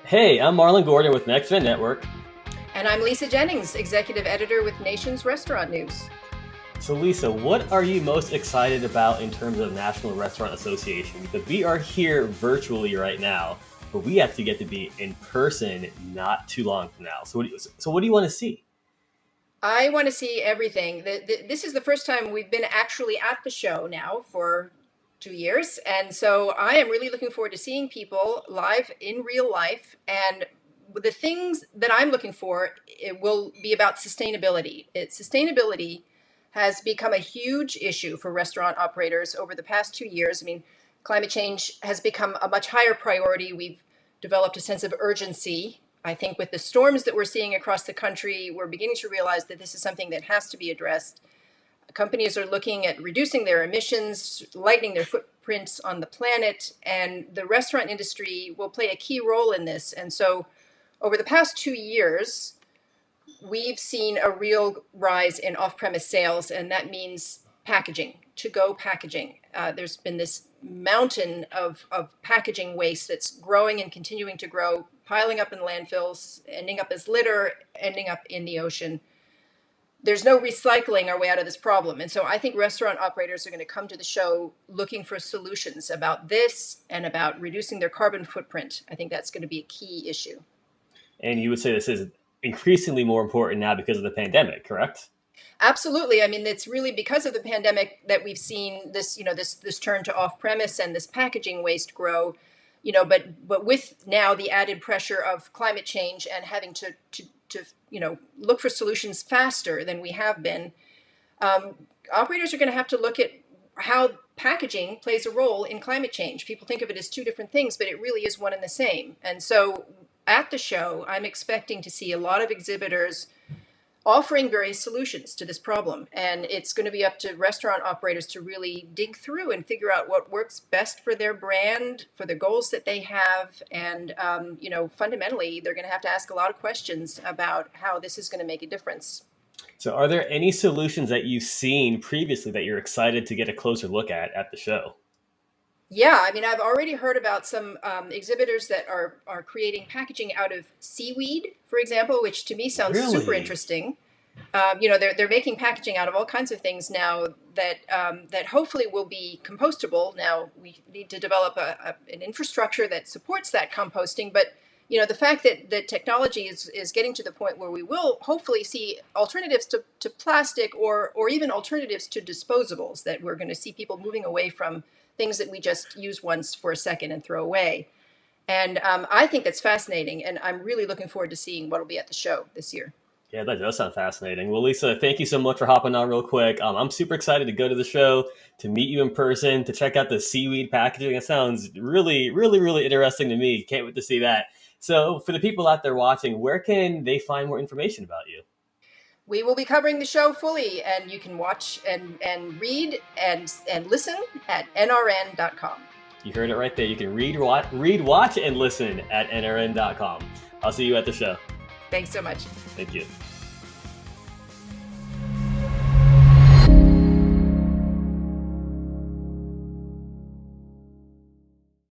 Hey, I'm Marlon Gordon with NxtGen Network. And I'm Lisa Jennings, Executive Editor with Nation's Restaurant News. So Lisa, what are you most excited about in terms of National Restaurant Association? Because we are here virtually right now, but we actually get to be in person not too long from now. So what do you want to see? I want to see everything. This is the first time we've been actually at the show now for 2 years. And so I am really looking forward to seeing people live in real life. And the things that I'm looking for, it will be about sustainability. Sustainability has become a huge issue for restaurant operators over the past 2 years. I mean, climate change has become a much higher priority. We've developed a sense of urgency. I think with the storms that we're seeing across the country, we're beginning to realize that this is something that has to be addressed. Companies are looking at reducing their emissions, lightening their footprints on the planet, and the restaurant industry will play a key role in this. And so, over the past 2 years, we've seen a real rise in off-premise sales, and that means packaging, to-go packaging. There's been this mountain of packaging waste that's growing and continuing to grow, piling up in landfills, ending up as litter, ending up in the ocean. There's no recycling our way out of this problem. And so I think restaurant operators are going to come to the show looking for solutions about this and about reducing their carbon footprint. I think that's going to be a key issue. And you would say this is increasingly more important now because of the pandemic, correct? Absolutely. I mean, it's really because of the pandemic that we've seen this, this turn to off-premise and this packaging waste grow. But with now the added pressure of climate change and having to look for solutions faster than we have been, operators are going to have to look at how packaging plays a role in climate change. People think of it as two different things, but it really is one and the same. And so at the show, I'm expecting to see a lot of exhibitors offering various solutions to this problem. And it's going to be up to restaurant operators to really dig through and figure out what works best for their brand, for the goals that they have. And, fundamentally, they're going to have to ask a lot of questions about how this is going to make a difference. So are there any solutions that you've seen previously that you're excited to get a closer look at the show? Yeah, I mean, I've already heard about some exhibitors that are creating packaging out of seaweed, for example, which to me sounds super Really? interesting. They're making packaging out of all kinds of things now that hopefully will be compostable. Now we need to develop an infrastructure that supports that composting, but the fact that the technology is getting to the point where we will hopefully see alternatives to plastic or even alternatives to disposables, that we're going to see people moving away from things that we just use once for a second and throw away. And I think that's fascinating, and I'm really looking forward to seeing what will be at the show this year. Yeah, that does sound fascinating. Well, Lisa, thank you so much for hopping on real quick. I'm super excited to go to the show, to meet you in person, to check out the seaweed packaging. It sounds really, really, really interesting to me. Can't wait to see that. So for the people out there watching, where can they find more information about you? We will be covering the show fully, and you can watch and read and listen at nrn.com. You heard it right there. You can watch, and listen at nrn.com. I'll see you at the show. Thanks so much. Thank you.